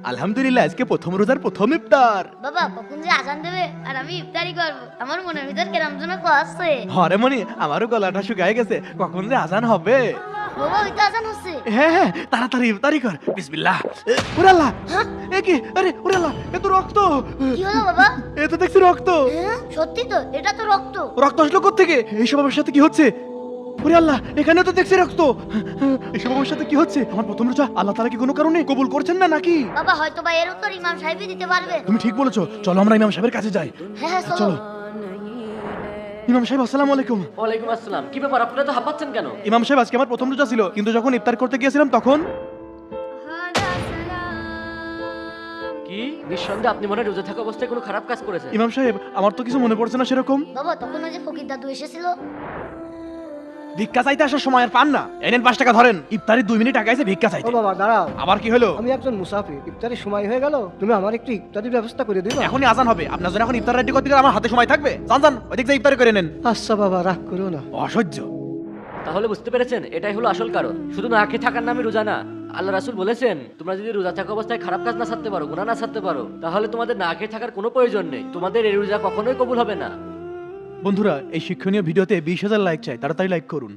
আলহামদুলিল্লাহ আজকে প্রথম রোজার প্রথম ইফতার। বাবা কখন যে আজান দেবে আর আমি ইফতারি করবো, আমার মনের ভিতর কেরাম যেন আসছে। হরে মনি, আমারও গলাটা শুকায় গেছে, কখন যে আজান হবে। বাবা ওই তো আজান হচ্ছে। হ্যাঁ হ্যাঁ, তাড়াতাড়ি ইফতারি কর। বিসমিল্লাহ। ওরে আল্লাহ, এ কি? আরে ওরে আল্লাহ, এ তো রক্ত। কি হলো বাবা? এ তো দেখছি রক্ত। হ্যাঁ, সত্যি তো, এটা তো রক্ত। রক্ত আসলো কোত্থেকে? এইসব আমার সাথে কি হচ্ছে? ওরে আল্লাহ, এখানে তো দেখছি রক্ত। এইসব আমার সাথে কি হচ্ছে? আমার প্রথম রোজা আল্লাহ তাআলা কি কোনো কারণে কবুল করছেন না নাকি? বাবা হয়তো বা এর উত্তর ইমাম সাহেবই দিতে পারবে। তুমি ঠিক বলেছো, চলো আমরা ইমাম সাহেবের কাছে যাই। হ্যাঁ হ্যাঁ চলো। চলো। ইমাম সাহেব আসসালামু আলাইকুম। ওয়ালাইকুম আসসালাম। কি ব্যাপার, আপনারা তো হাঁপাচ্ছেন কেন? ইমাম সাহেব আজকে আমার প্রথম রোজা ছিল, কিন্তু যখন ইফতার করতে গিয়েছিলাম তখন কি নিঃসন্দেহে আপনি মনে হয় রোজা থাকা অবস্থায় কোনো খারাপ কাজ করেছেন। ইমাম সাহেব আমার তো কিছু মনে পড়ছে না সেরকম। বাবা তখন ওই যে ফকির দাদু এসেছিল। ভিক্ষা চাইতে আসার সময় আর পান না, এনেন 5 টাকা ধরেন। ইফতারি 2 মিনিট আগে এসে ভিক্ষা ও চাইতে। বাবা দাঁড়াও, আবার কি হলো? আমি একজন মুসাফির, ইফতারির সময় হয়ে গেল, তুমি আমার একটু ইফতারির ব্যবস্থা করে দিবা? এখনই আজান হবে, আপনার জন্য এখন ইফতার রেডি করতে গেলে আমার হাতে সময় থাকবে? যান যান, ওইদিক দিয়ে ইফতারি করে নেন। আচ্ছা বাবা, রাগ করো না। অসহ্য। তাহলে বুঝতে পেরেছেন, এটাই হলো আসল কারণ। শুধু না খেয়ে থাকার নামে রোজা না। আল্লাহ রাসূল বলেছেন, তোমরা যদি রোজা থাকা অবস্থায় খারাপ কাজ না ছাড়তে পারো, গুনাহ না ছাড়তে পারো, তাহলে তোমাদের না খেয়ে থাকার কোনো প্রয়োজন নেই। তোমাদের এই রোজা কখনোই কবুল হবে না। বন্ধুরা, এই শিক্ষণীয় ভিডিওতে 20,000 লাইক চাই, তাড়াতাড়ি লাইক করুন।